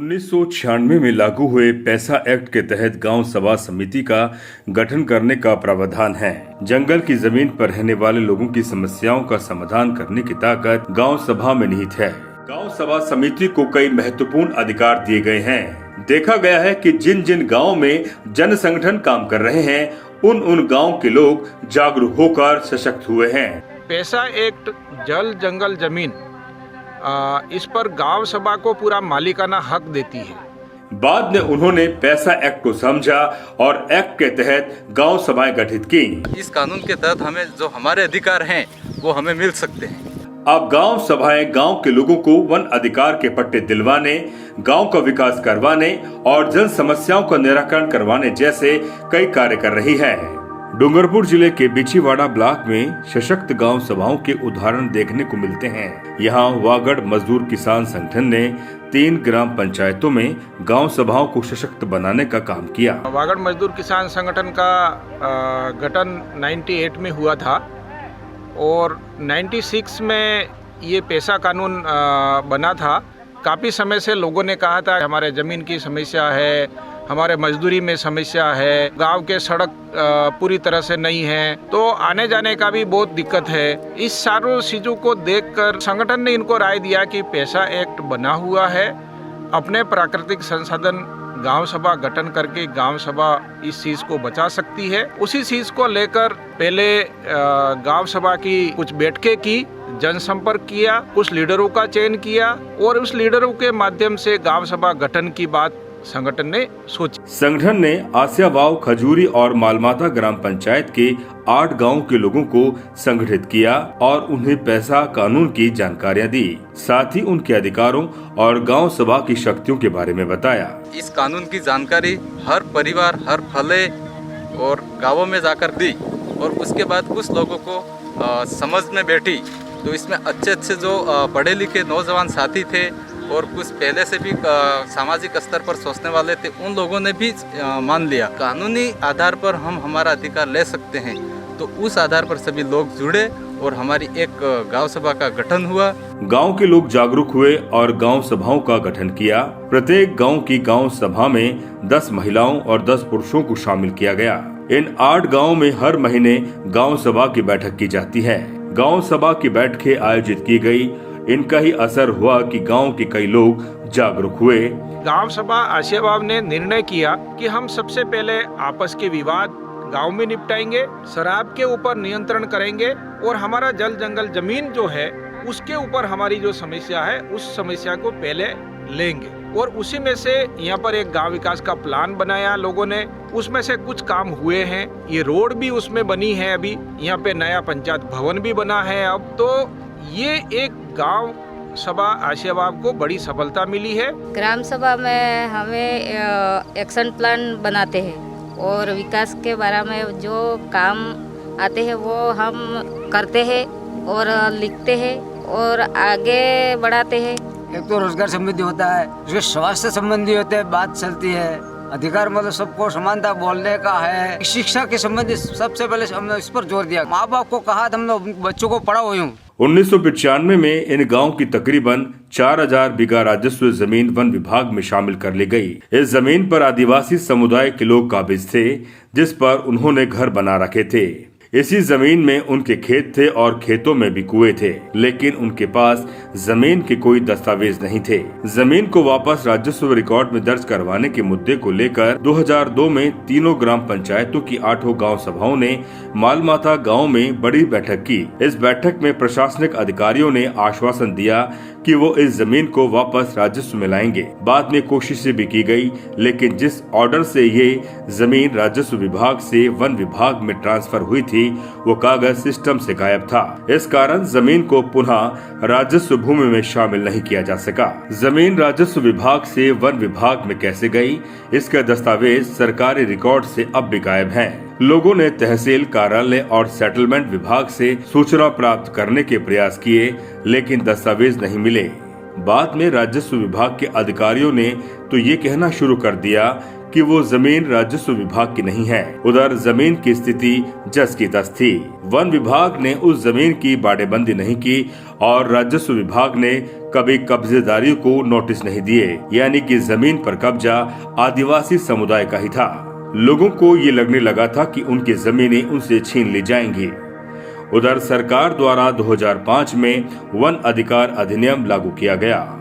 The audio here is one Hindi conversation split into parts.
1996 में लागू हुए पैसा एक्ट के तहत गांव सभा समिति का गठन करने का प्रावधान है। जंगल की जमीन पर रहने वाले लोगों की समस्याओं का समाधान करने की ताकत गांव सभा में निहित है। गांव सभा समिति को कई महत्वपूर्ण अधिकार दिए गए हैं। देखा गया है कि जिन जिन गाँव में जन संगठन काम कर रहे हैं, उन गाँव के लोग जागरूक होकर सशक्त हुए हैं। पैसा एक्ट जल जंगल जमीन इस पर गांव सभा को पूरा मालिकाना हक देती है। बाद में उन्होंने पैसा एक्ट को समझा और एक्ट के तहत गांव सभाएं गठित की। इस कानून के तहत हमें जो हमारे अधिकार हैं वो हमें मिल सकते हैं। अब गांव सभाएं गांव के लोगों को वन अधिकार के पट्टे दिलवाने, गांव का विकास करवाने और जन समस्याओं का निराकरण करवाने जैसे कई कार्य कर रही है। डूंगरपुर जिले के बिछीवाड़ा ब्लॉक में सशक्त गांव सभाओं के उदाहरण देखने को मिलते हैं। यहां वागड़ मजदूर किसान संगठन ने 3 ग्राम पंचायतों में गांव सभाओं को सशक्त बनाने का काम किया। वागड़ मजदूर किसान संगठन का गठन 98 में हुआ था और 96 में ये पैसा कानून बना था। काफ़ी समय से लोगों ने कहा था हमारे ज़मीन की समस्या है, हमारे मजदूरी में समस्या है, गांव के सड़क पूरी तरह से नहीं है, तो आने जाने का भी बहुत दिक्कत है। इस सारों चीज़ों को देखकर संगठन ने इनको राय दिया कि पैसा एक्ट बना हुआ है, अपने प्राकृतिक संसाधन गांव सभा गठन करके गांव सभा इस चीज़ को बचा सकती है। उसी चीज़ को लेकर पहले गांव सभा की कुछ बैठकें की, जनसंपर्क किया, कुछ लीडरों का चयन किया और उस लीडरों के माध्यम से गांव सभा गठन की बात संगठन ने सोची। संगठन ने आसियावाव, खजूरी और मालमाता ग्राम पंचायत के 8 गांवों के लोगों को संगठित किया और उन्हें पैसा कानून की जानकारियां दी। साथ ही उनके अधिकारों और गांव सभा की शक्तियों के बारे में बताया। इस कानून की जानकारी हर परिवार, हर फले और गाँवों में जाकर दी और उसके बाद कुछ लोगों को समझ में बैठी। तो इसमें अच्छे जो पढ़े लिखे नौजवान साथी थे और कुछ पहले से भी सामाजिक स्तर पर सोचने वाले थे, उन लोगों ने भी मान लिया कानूनी आधार पर हम हमारा अधिकार ले सकते हैं। तो उस आधार पर सभी लोग जुड़े और हमारी एक गांव सभा का गठन हुआ। गांव के लोग जागरूक हुए और गांव सभाओं का गठन किया। प्रत्येक गांव की गांव सभा में 10 महिलाओं और 10 पुरुषों को शामिल किया गया। इन 8 गाँव में हर महीने गाँव सभा की बैठक की जाती है। गाँव सभा की बैठकें आयोजित की गयी। इनका ही असर हुआ कि गांव के कई लोग जागरूक हुए। गांव सभा आसियावाव ने निर्णय किया कि हम सबसे पहले आपस के विवाद गांव में निपटाएंगे, शराब के ऊपर नियंत्रण करेंगे और हमारा जल जंगल जमीन जो है उसके ऊपर हमारी जो समस्या है उस समस्या को पहले लेंगे। और उसी में से यहाँ पर एक गांव विकास का प्लान बनाया लोगों ने, उसमें से कुछ काम हुए हैं। ये रोड भी उसमें बनी है, अभी यहाँ पे नया पंचायत भवन भी बना है। अब तो ये एक गांव सभा आसियावाव को बड़ी सफलता मिली है। ग्राम सभा में हमें एक्शन प्लान बनाते हैं और विकास के बारे में जो काम आते हैं वो हम करते हैं और लिखते हैं और आगे बढ़ाते हैं। एक तो रोजगार संबंधी होता है, उसके स्वास्थ्य संबंधी होते हैं, बात चलती है। अधिकार मतलब सबको समानता बोलने का है। शिक्षा के संबंधी सबसे पहले हमने इस पर जोर दिया। माँ बाप को कहा हमने बच्चों को पढ़ाओ। 1995 में इन गांव की तकरीबन 4000 बीघा राजस्व जमीन वन विभाग में शामिल कर ली गई। इस जमीन पर आदिवासी समुदाय के लोग काबिज थे, जिस पर उन्होंने घर बना रखे थे। इसी जमीन में उनके खेत थे और खेतों में भी कुएं थे, लेकिन उनके पास जमीन के कोई दस्तावेज नहीं थे। जमीन को वापस राजस्व रिकॉर्ड में दर्ज करवाने के मुद्दे को लेकर 2002 में तीनों ग्राम पंचायतों की 8 गांव सभाओं ने मालमाता गांव में बड़ी बैठक की। इस बैठक में प्रशासनिक अधिकारियों ने आश्वासन दिया कि वो इस जमीन को वापस राजस्व में लाएंगे। बाद में कोशिशें भी की गई, लेकिन जिस ऑर्डर से ये जमीन राजस्व विभाग से वन विभाग में ट्रांसफर हुई थी, वो कागज सिस्टम से गायब था। इस कारण जमीन को पुनः राजस्व भूमि में शामिल नहीं किया जा सका। जमीन राजस्व विभाग से वन विभाग में कैसे गई, इसका दस्तावेज सरकारी रिकॉर्ड से अब भी गायब है। लोगों ने तहसील कार्यालय और सेटलमेंट विभाग से सूचना प्राप्त करने के प्रयास किए, लेकिन दस्तावेज नहीं मिले। बाद में राजस्व विभाग के अधिकारियों ने तो ये कहना शुरू कर दिया कि वो जमीन राजस्व विभाग की नहीं है। उधर जमीन की स्थिति जस की तस थी। वन विभाग ने उस जमीन की बाड़ेबंदी नहीं की और राजस्व विभाग ने कभी कब्जेदारियों को नोटिस नहीं दिए, यानी कि जमीन पर कब्जा आदिवासी समुदाय का ही था। लोगों को ये लगने लगा था कि उनकी जमीनें उनसे छीन ली जाएंगी। उधर सरकार द्वारा 2005 में वन अधिकार अधिनियम लागू किया गया।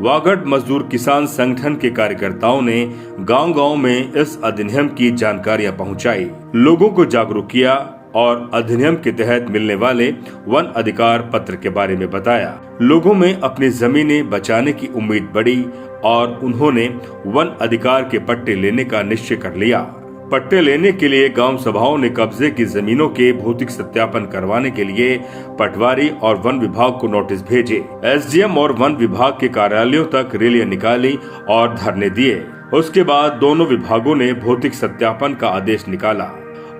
वागड़ मजदूर किसान संगठन के कार्यकर्ताओं ने गांव-गांव में इस अधिनियम की जानकारियां पहुंचाई, लोगों को जागरूक किया और अधिनियम के तहत मिलने वाले वन अधिकार पत्र के बारे में बताया। लोगों में अपनी जमीनें बचाने की उम्मीद बढ़ी और उन्होंने वन अधिकार के पट्टे लेने का निश्चय कर लिया। पट्टे लेने के लिए गांव सभाओं ने कब्जे की जमीनों के भौतिक सत्यापन करवाने के लिए पटवारी और वन विभाग को नोटिस भेजे। एसडीएम और वन विभाग के कार्यालयों तक रैलियां निकाली और धरने दिए। उसके बाद दोनों विभागों ने भौतिक सत्यापन का आदेश निकाला।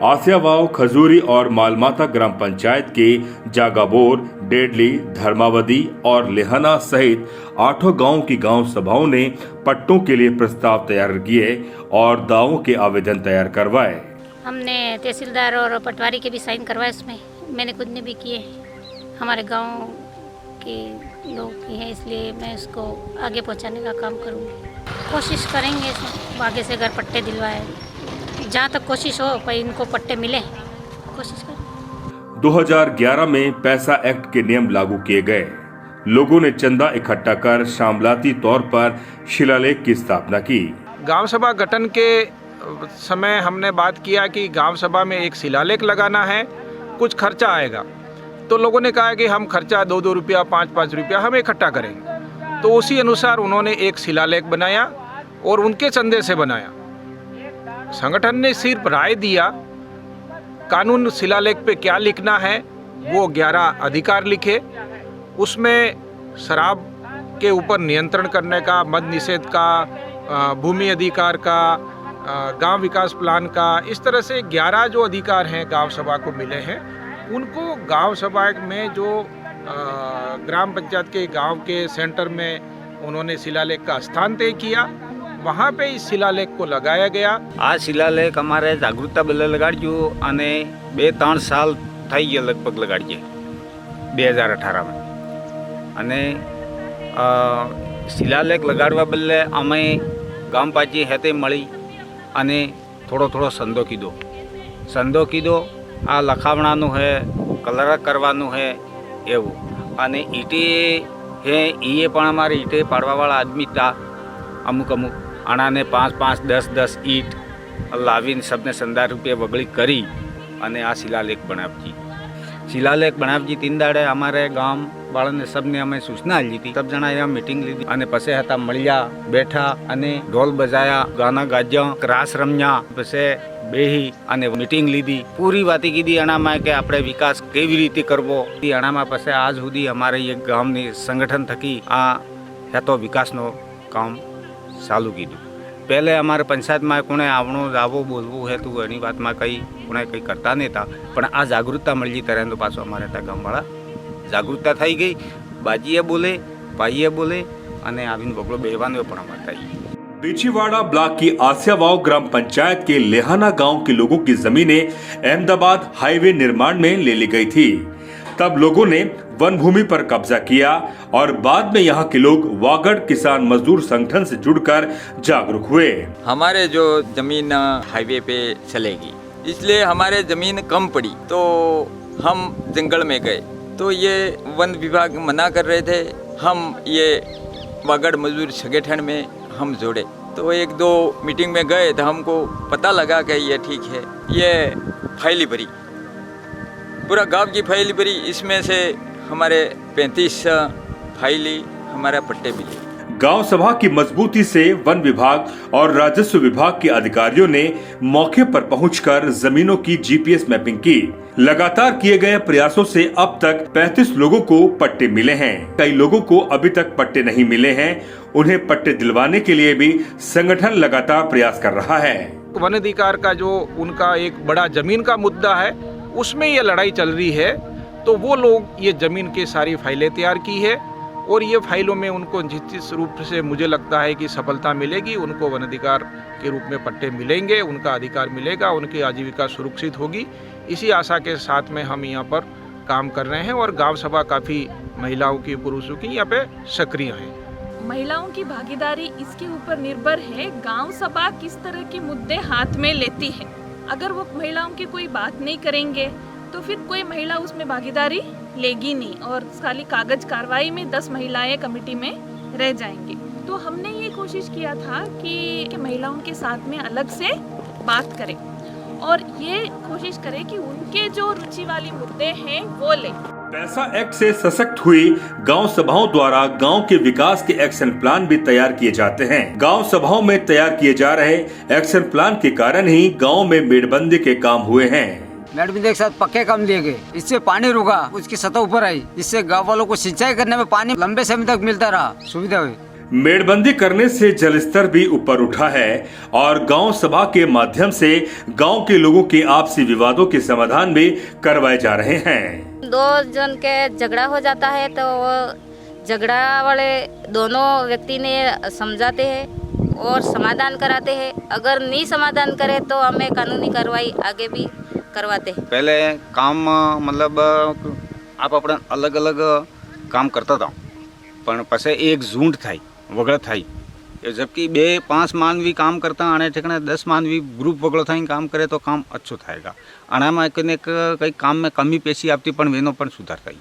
आसियावाव, खजूरी और मालमाता ग्राम पंचायत के जागाबोर, डेडली, धर्मावदी और लेहना सहित 8 गांव की गांव सभाओं ने पट्टों के लिए प्रस्ताव तैयार किए और दावों के आवेदन तैयार करवाए। हमने तहसीलदार और पटवारी के भी साइन करवाए, इसमें मैंने खुद ने भी किए। हमारे गांव के लोग की हैं, इसलिए मैं उसको आगे पहुंचाने का काम करूँगी। कोशिश करेंगे आगे से अगर पट्टे दिलवाए, जहाँ तक कोशिश हो पर इनको पट्टे मिले, कोशिश करें। 2011 में पैसा एक्ट के नियम लागू किए गए। लोगों ने चंदा इकट्ठा कर शामलाती तौर पर शिलालेख की स्थापना की। गांव सभा गठन के समय हमने बात किया कि गांव सभा में एक शिलालेख लगाना है, कुछ खर्चा आएगा। तो लोगों ने कहा कि हम खर्चा 2-2 रुपया, 5-5 रुपया हम इकट्ठा करेंगे। तो उसी अनुसार उन्होंने एक शिलालेख बनाया और उनके चंदे से बनाया। संगठन ने सिर्फ राय दिया, कानून शिलालेख पे क्या लिखना है वो 11 अधिकार लिखे। उसमें शराब के ऊपर नियंत्रण करने का, मद निषेध का, भूमि अधिकार का, गांव विकास प्लान का, इस तरह से 11 जो अधिकार हैं गांव सभा को मिले हैं, उनको गांव सभा में जो ग्राम पंचायत के गांव के सेंटर में उन्होंने शिलालेख का स्थान तय किया, वहाँ पे इस शिलालेख को लगाया गया। આ શિલાલેખ અમારે જાગૃતતા બદલે લગાડજો અને 2-3 સાલ થઈ ગયા લગભગ લગાડીએ 2018માં અને શિલાલેખ લગાડવા બદલે અમે ગામ પાછી હેતે મળી અને થોડો સંદો કીધો આ લખાવણાનું હે, કલર કરવાનું હે એવું અને ઈટે હે એ પણ અમારે ઈટે પાડવાવાળા આદમી હતા અમુક આણાને 5-5, 10-10 ઈંટ લાવીને સબને 1000 રૂપિયા વગળી કરી અને આ શિલાલેખ બનાવજી 3 દાડે અમારે ગામ વાળાને સબને અમે સૂચના આપી હતી। સબ જણા અહીંયા મીટિંગ લીધી અને પછી હતા મળ્યા, બેઠા અને ઢોલ બજાયા, ગાના ગાજ્યા, રાસ રમ્યા, પછી બેહી અને મીટિંગ લીધી। પૂરી વાતી કીધી આણામાં કે આપણે વિકાસ કેવી રીતે કરવો। એ આણામાં પછી આજ સુધી અમારે એક ગામની સંગઠન થકી આ હેતો વિકાસનો કામ ચાલુ कीधु। पहले हमारे पंचायत में कोने आवणो जावो बोलवू है तो एनी बात में कई कोने कई करता नहीं था, पण आ जागरूकता मिली तरह तो पाछो हमारे त्या गामवाळा जागरूकता थई गई। बाजीए बोले, भाईए बोले अने आवीने बगड़ो बेहवानो पण अमर थई। बिछीवाड़ा ब्लॉक की आसियावाव ग्राम पंचायत के लेहाना गांव के लोगों की जमीनें अहमदाबाद हाईवे निर्माण में ले ली गई थी। तब लोगों ने वन भूमि पर कब्जा किया और बाद में यहाँ के लोग वागड़ किसान मजदूर संगठन से जुड़कर जागरूक हुए। हमारे जो जमीन हाईवे पे चलेगी, इसलिए हमारे जमीन कम पड़ी तो हम जंगल में गए। तो ये वन विभाग मना कर रहे थे, हम ये वागड़ मजदूर संगठन में हम जोड़े। तो 1-2 मीटिंग में गए तो हमको पता लगा कि ये ठीक है। ये फाइली भरी, पूरा गांव की फाइल भरी, इसमें से हमारे 35 फाइली हमारा पट्टे मिले। गांव सभा की मजबूती से वन विभाग और राजस्व विभाग के अधिकारियों ने मौके पर पहुंचकर जमीनों की जीपीएस मैपिंग की। लगातार किए गए प्रयासों से अब तक 35 लोगों को पट्टे मिले हैं। कई लोगों को अभी तक पट्टे नहीं मिले हैं। उन्हें पट्टे दिलवाने के लिए भी संगठन लगातार प्रयास कर रहा है। वन अधिकार का जो उनका एक बड़ा जमीन का मुद्दा है, उसमें ये लड़ाई चल रही है। तो वो लोग ये जमीन की सारी फाइलें तैयार की है और ये फाइलों में उनको जिस रूप से मुझे लगता है कि सफलता मिलेगी, उनको वन अधिकार के रूप में पट्टे मिलेंगे, उनका अधिकार मिलेगा, उनकी आजीविका सुरक्षित होगी। इसी आशा के साथ में हम यहाँ पर काम कर रहे हैं और गांव सभा काफ़ी महिलाओं की, पुरुषों की यहाँ पे सक्रिय हैं। महिलाओं की भागीदारी इसके ऊपर निर्भर है गांव सभा किस तरह के मुद्दे हाथ में लेती है। अगर वो महिलाओं की कोई बात नहीं करेंगे तो फिर कोई महिला उसमें भागीदारी लेगी नहीं और खाली कागज कार्रवाई में 10 महिलाएं कमेटी में रह जाएंगी। तो हमने ये कोशिश किया था कि महिलाओं के साथ में अलग से बात करें और ये कोशिश करें कि उनके जो रुचि वाले मुद्दे हैं वो लें। पैसा एक्ट से सशक्त हुई गांव सभाओं द्वारा गांव के विकास के एक्शन प्लान भी तैयार किए जाते हैं। गांव सभाओं में तैयार किए जा रहे एक्शन प्लान के कारण ही गांव में मेड़बंदी के काम हुए हैं। मेड़बंदी के साथ पक्के काम दिए गए, इससे पानी रुका, उसकी सतह ऊपर आई, इससे गाँव वालों को सिंचाई करने में पानी लंबे समय तक मिलता रहा, सुविधा हुई। मेड़बंदी करने से जल स्तर भी ऊपर उठा है और गांव सभा के माध्यम से गांव के लोगों के आपसी विवादों के समाधान भी करवाए जा रहे हैं। 2 जन के झगड़ा हो जाता है तो वो झगड़ा वाले दोनों व्यक्ति ने समझाते हैं और समाधान कराते हैं। अगर नहीं समाधान करे तो हमें कानूनी कार्रवाई आगे भी करवाते हैं। पहले काम मतलब आप अपना अलग अलग काम करता था पण पछे एक झूंड थाई वगड़ा थाई, जबकि 2-5 मानवी काम करता आने ठेकने 10 मानवी ग्रुप वगड़ो थाई काम करे तो काम अच्छो थाएगा। आना में कई काम में कमी पेशी आपती पण वेनो पण सुधार थाई।